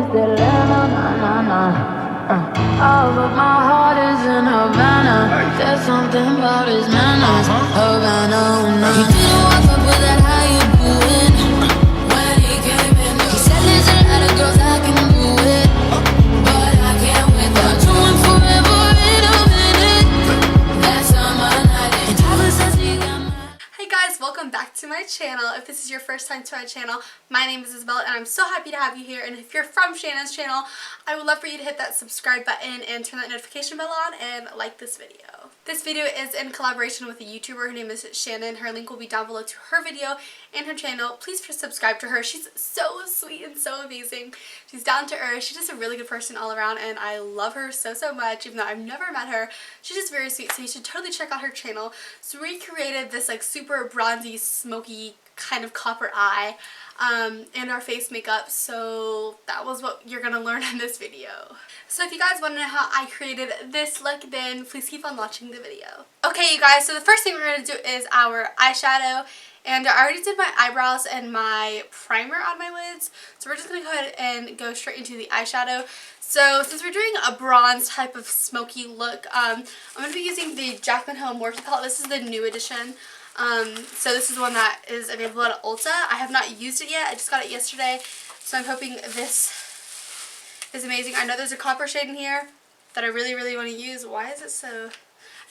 wasted land, oh, but my heart is in Havana. There's something about his manners. Havana, he didn't walk up with that, how you doing? When he came in, he said there's a lot of girls I can do it, but I can't wait. They're doing forever in a minute. That's on my night. And Tyler says he got my... Hey guys, welcome back to my channel. If this is your first time to my channel, my name is Isabella and I'm so happy to have you here. And if you're from Shannon's channel, I would love for you to hit that subscribe button and turn that notification bell on and like this video. This video is in collaboration with a YouTuber. Her name is Shannon. Her link will be down below to her video and her channel. Please subscribe to her. She's so sweet and so amazing. She's down to earth. She's just a really good person all around and I love her so much. Even though I've never met her, she's just very sweet, so you should totally check out her channel. So we created this like super bronzy, smoky kind of copper eye and our face makeup, so that was what you're gonna learn in this video. So if you guys want to know how I created this look, then please keep on watching the video. Okay you guys, so the first thing we're going to do is our eyeshadow, and I already did my eyebrows and my primer on my lids, so we're just going to go ahead and go straight into the eyeshadow. So since we're doing a bronze type of smoky look, I'm going to be using the jaclynhill MORPHE palette. This is the new edition. So this is the one that is available at Ulta. I have not used it yet. I just got it yesterday, so I'm hoping this is amazing. I know there's a copper shade in here that I really want to use. Why is it so...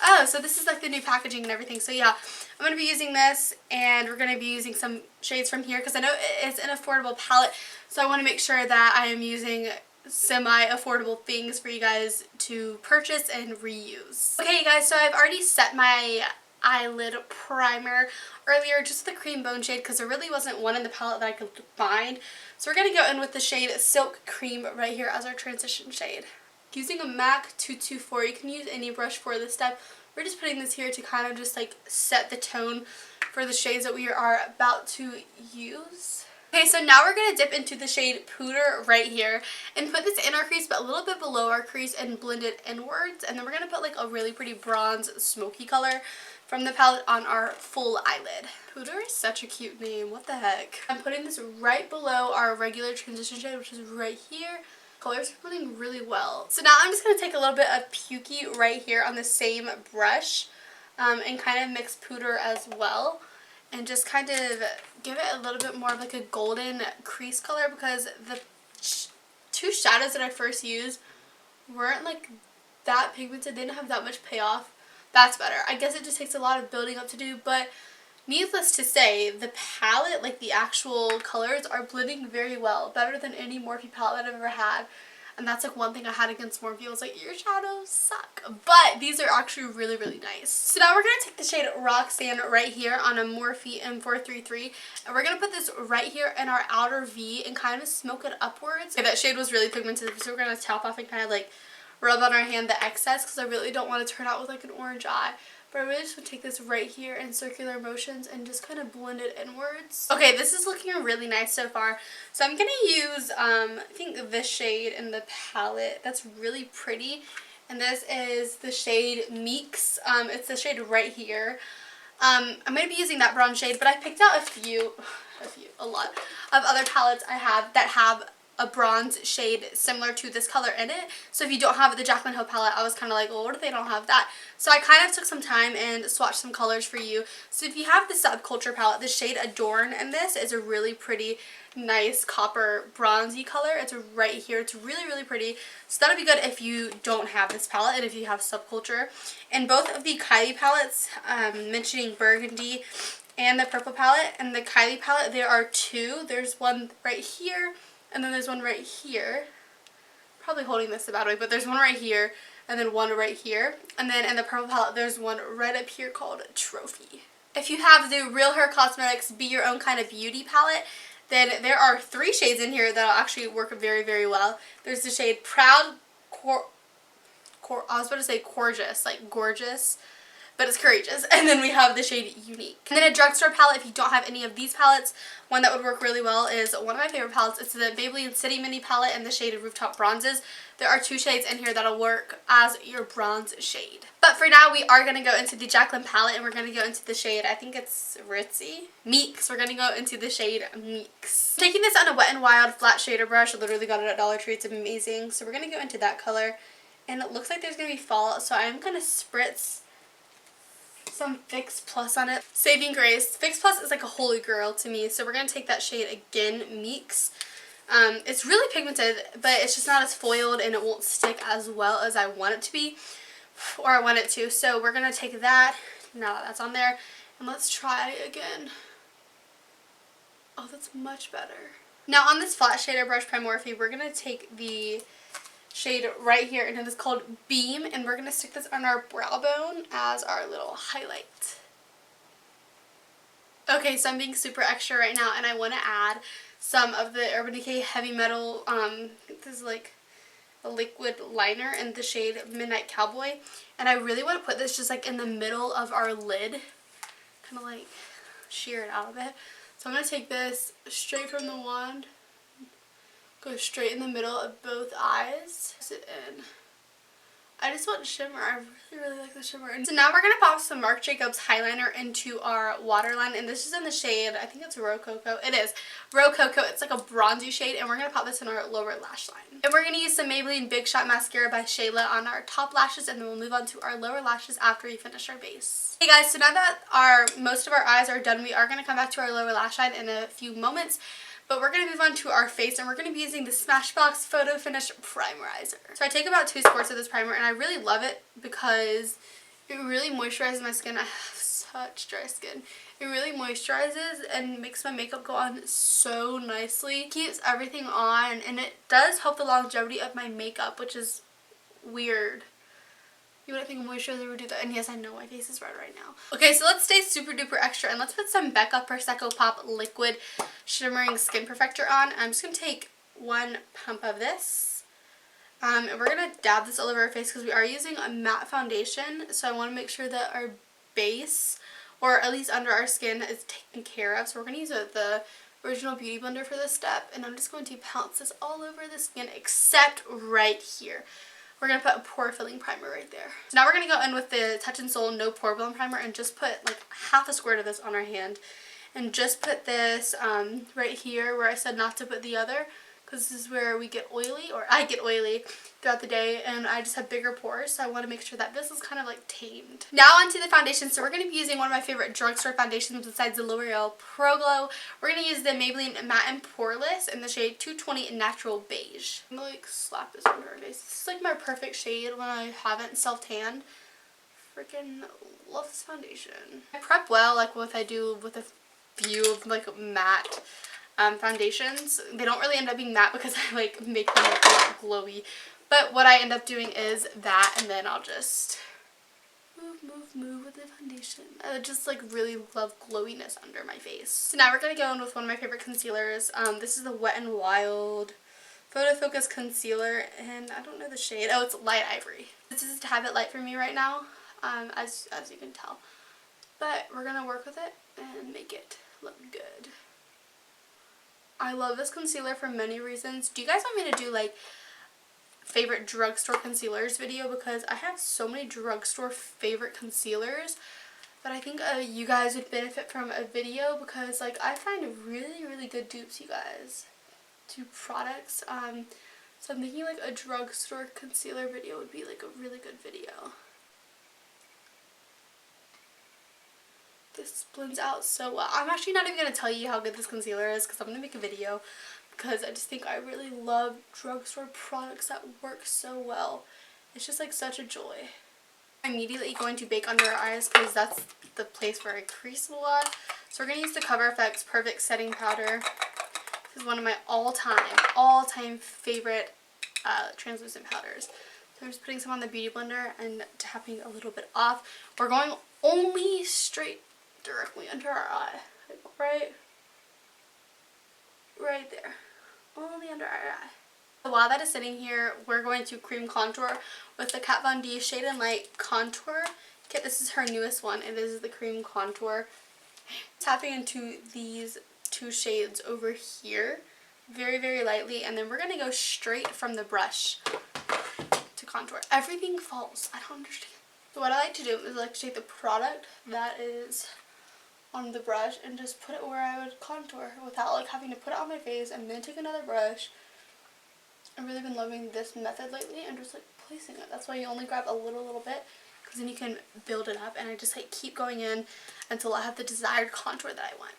Oh, so this is like the new packaging and everything. So yeah, I'm going to be using this, and we're going to be using some shades from here because I know it's an affordable palette, so I want to make sure that I am using semi-affordable things for you guys to purchase and reuse. Okay you guys, so I've already set my eyelid primer earlier, just the cream bone shade, because there really wasn't one in the palette that I could find. So we're going to go in with the shade Silk Cream right here as our transition shade. Using a MAC 224, you can use any brush for this step. We're just putting this here to kind of just like set the tone for the shades that we are about to use. Okay, so now we're going to dip into the shade Pooter right here and put this in our crease but a little bit below our crease and blend it inwards, and then we're going to put like a really pretty bronze smoky color from the palette on our full eyelid. Pooter is such a cute name, what the heck. I'm putting this right below our regular transition shade, which is right here. Colors are blending really well. So now I'm just going to take a little bit of Pukey right here on the same brush and kind of mix Pooter as well. And just kind of give it a little bit more of like a golden crease color, because the two shadows that I first used weren't like that pigmented. They didn't have that much payoff. That's better. I guess it just takes a lot of building up to do, but needless to say, the palette, like the actual colors, are blending very well. Better than any Morphe palette I've ever had. And that's like one thing I had against Morphe. I was like, your shadows suck. But these are actually really nice. So now we're going to take the shade Roxanne right here on a Morphe M433. And we're going to put this right here in our outer V and kind of smoke it upwards. Okay, that shade was really pigmented, so we're going to tap off and kind of like rub on our hand the excess, because I really don't want to turn out with like an orange eye. But I really just would take this right here in circular motions and just kind of blend it inwards. Okay, this is looking really nice so far. So I'm going to use, I think this shade in the palette. That's really pretty. And this is the shade Meeks. It's the shade right here. I'm going to be using that brown shade, but I picked out a lot of other palettes I have that have a bronze shade similar to this color in it. So if you don't have the jaclynhill palette, I was kind of like, well, what if they don't have that? So I kind of took some time and swatched some colors for you. So if you have the Subculture palette, the shade Adorn in this is a really pretty, nice copper bronzy color. It's right here. It's really pretty. So that'll be good if you don't have this palette and if you have Subculture. And both of the Kylie palettes, mentioning Burgundy and the purple palette, and the Kylie palette, there are two. There's one right here, and then there's one right here. Probably holding this the bad way, but there's one right here, and then one right here. And then in the purple palette, there's one right up here called Trophy. If you have the Real Her Cosmetics Be Your Own Kind of Beauty palette, then there are 3 shades in here that'll actually work very well. There's the shade Proud, I was about to say Gorgeous, like gorgeous. but it's courageous. And then we have the shade Unique. And then a drugstore palette, if you don't have any of these palettes, one that would work really well is one of my favorite palettes. It's the Maybelline City Mini palette in the shade Rooftop Bronzes. There are 2 shades in here that'll work as your bronze shade. But for now, we are going to go into the Jaclyn palette, and we're going to go into the shade, I think it's Ritzy? Meeks. We're going to go into the shade Meeks. Taking this on a Wet n Wild flat shader brush. I literally got it at Dollar Tree. It's amazing. So we're going to go into that color. And it looks like there's going to be fallout, so I'm going to spritz some Fix Plus on it. Saving Grace. Fix Plus is like a holy grail to me, so we're going to take that shade again, Meeks. It's really pigmented, but it's just not as foiled, and it won't stick as well as I want it to be, or I want it to. So we're going to take that, now that that's on there, and let's try again. Oh, that's much better. Now on this flat shader brush by Morphe, we're going to take the shade right here, and it is called Beam, and we're going to stick this on our brow bone as our little highlight. Okay, so I'm being super extra right now, and I want to add some of the Urban Decay Heavy Metal, this is like a liquid liner in the shade Midnight Cowboy, and I really want to put this just like in the middle of our lid, kind of like shear it out a bit. So I'm going to take this straight from the wand, go straight in the middle of both eyes, press it in. I just want shimmer. I really like the shimmer. So now we're going to pop some Marc Jacobs highliner into our waterline, and this is in the shade, I think it's Rococoa. It is Rococoa. It's like a bronzy shade, and we're going to pop this in our lower lash line. And we're going to use some Maybelline Big Shot Mascara by Shayla on our top lashes, and then we'll move on to our lower lashes after we finish our base. Hey guys, so now that most of our eyes are done, we are going to come back to our lower lash line in a few moments. But we're going to move on to our face, and we're going to be using the Smashbox Photo Finish Primerizer. So I take about 2 squirts of this primer, and I really love it because it really moisturizes my skin. I have such dry skin. It really moisturizes and makes my makeup go on so nicely. It keeps everything on, and it does help the longevity of my makeup, which is weird. You wouldn't think a moisturizer would do that. And yes, I know my face is red right now. Okay, so let's stay super duper extra, and let's put some Becca Prosecco Pop Liquid Shimmering Skin Perfector on. I'm just going to take 1 pump of this. And we're going to dab this all over our face because we are using a matte foundation. So I want to make sure that our base, or at least under our skin, is taken care of. So we're going to use the Original Beauty Blender for this step. And I'm just going to pounce this all over the skin except right here. We're going to put a pore filling primer right there. So now we're going to go in with the Touch in Sol No Pore Filling Primer and just put like half a squirt of this on our hand. And just put this right here where I said not to put the other, because this is where we get oily, or I get oily throughout the day, and I just have bigger pores, so I want to make sure that this is kind of like tamed. Now onto the foundation. So we're going to be using one of my favorite drugstore foundations besides the L'Oreal Pro Glow. We're going to use the Maybelline Matte and Poreless in the shade 220 Natural Beige. I'm going to like slap this under our face. This is like my perfect shade when I haven't self-tanned. Freaking love this foundation. I prep well, like what I do with a few of like matte foundations. They don't really end up being matte because I like make them look glowy. But what I end up doing is that, and then I'll just move with the foundation. I just like really love glowiness under my face. So now we're going to go in with one of my favorite concealers. This is the Wet n Wild Photo Focus Concealer, and I don't know the shade. Oh, it's Light Ivory. This is a habit light for me right now, as you can tell. But we're going to work with it and make it look good. I love this concealer for many reasons. Do you guys want me to do like favorite drugstore concealers video, because I have so many drugstore favorite concealers that I think you guys would benefit from a video, because like I find really good dupes, you guys, to products. So I'm thinking like a drugstore concealer video would be like a really good video. This blends out so well. I'm actually not even going to tell you how good this concealer is because I'm going to make a video, because I just think I really love drugstore products that work so well. It's just like such a joy. I'm immediately going to bake under our eyes because that's the place where I crease a lot. So we're going to use the Cover FX Perfect Setting Powder. This is one of my all-time favorite translucent powders. So I'm just putting some on the Beauty Blender and tapping a little bit off. We're going only straight directly under our eye. Like right there. Only under our eye. While that is sitting here, we're going to cream contour with the Kat Von D Shade and Light Contour Okay, this is her newest one, and this is the cream contour. Tapping into these two shades over here very, very lightly, and then we're going to go straight from the brush to contour. Everything falls. I don't understand. So what I like to do is I like to take the product that is on the brush and just put it where I would contour without like having to put it on my face and then take another brush. I've really been loving this method lately and just like placing it. That's why you only grab a little bit, because then you can build it up, and I just like keep going in until I have the desired contour that I want.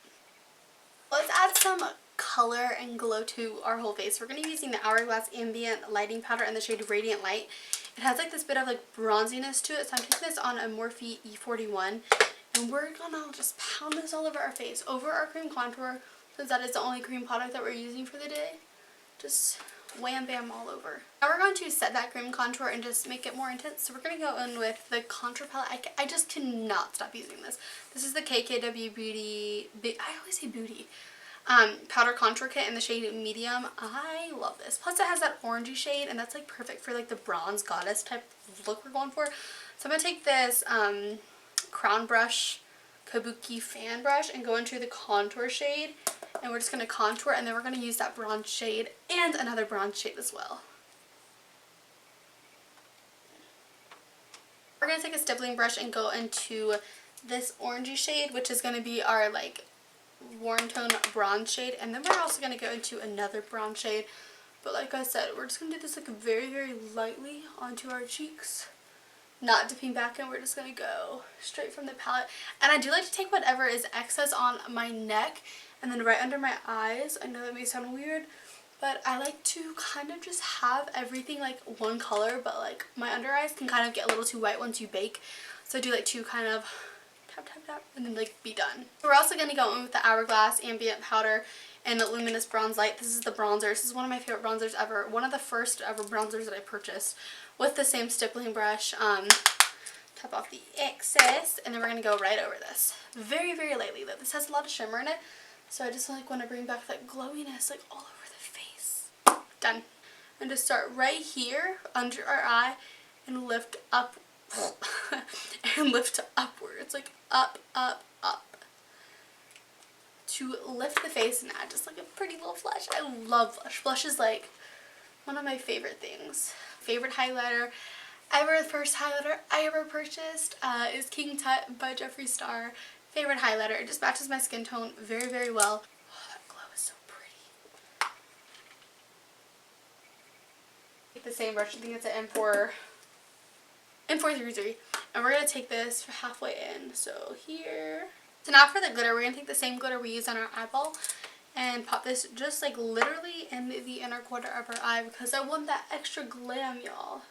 Let's add some color and glow to our whole face. We're going to be using the Hourglass Ambient Lighting Powder in the shade Radiant Light. It has like this bit of like bronziness to it, so I'm taking this on a Morphe E41, and we're gonna just pound this all over our face, over our cream contour, since that is the only cream product that we're using for the day. Just wham bam all over. Now we're going to set that cream contour and just make it more intense. So we're going to go in with the contour palette. I just cannot stop using this. This is the KKW Beauty, I always say Booty, powder contour kit in the shade Medium. I love this. Plus it has that orangey shade, and that's like perfect for like the bronze goddess type of look we're going for. So I'm going to take this crown brush, Kabuki fan brush, and go into the contour shade, and we're just going to contour, and then we're going to use that bronze shade and another bronze shade as well. We're going to take a stippling brush and go into this orangey shade, which is going to be our like warm tone bronze shade, and then we're also going to go into another bronze shade. But like I said, we're just going to do this like very, very lightly onto our cheeks, not dipping back in. We're just going to go straight from the palette. And I do like to take whatever is excess on my neck and then right under my eyes. I know that may sound weird, but I like to kind of just have everything like one color, but like my under eyes can kind of get a little too white once you bake. So I do like to kind of tap tap tap and then like be done. We're also going to go in with the Hourglass Ambient Powder and the Luminous Bronze Light. This is the bronzer. This is one of my favorite bronzers ever. One of the first ever bronzers that I purchased, with the same stippling brush. Tap off the excess, and then we're going to go right over this. Very, very lightly though. This has a lot of shimmer in it, so I just like want to bring back that glowiness like all over the face. Done. And just start right here under our eye and lift up and lift upwards, like up, up, up, to lift the face and add just like a pretty little blush. I love blush. Blush is like one of my favorite things. Favorite highlighter ever, the first highlighter I ever purchased is King Tut by Jeffreestar. Favorite highlighter. It just matches my skin tone very, very well. Oh, that glow is so pretty. Take the same brush. I think it's an M433, and we're going to take this for halfway in. So here. So now for the glitter, we're going to take the same glitter we used on our eyeball and pop this just like literally in the inner corner of our eye, because I want that extra glam, y'all.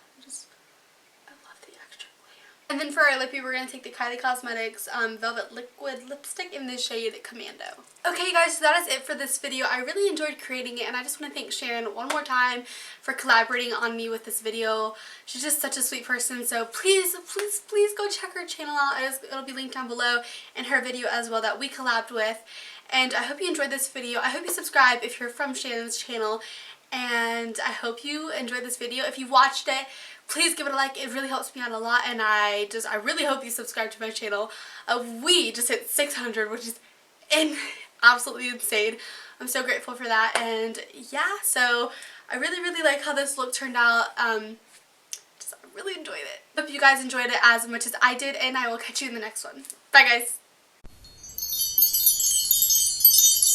I love the extra glam. And then for our lippy, we're going to take the Kylie Cosmetics Velvet Liquid Lipstick in the shade Commando. Okay guys, so that is it for this video. I really enjoyed creating it, and I just want to thank Shannon one more time for collaborating on me with this video. She's just such a sweet person, so please, please, please go check her channel out. It'll be linked down below, and her video as well that we collabed with. And I hope you enjoyed this video. I hope you subscribe if you're from Shannon's channel, and I hope you enjoyed this video. If you watched it, please give it a like. It really helps me out a lot, and I really hope you subscribe to my channel. We just hit 600, which is absolutely insane. I'm so grateful for that, and yeah, so I really, really like how this look turned out. I really enjoyed it. Hope you guys enjoyed it as much as I did, and I will catch you in the next one. Bye guys!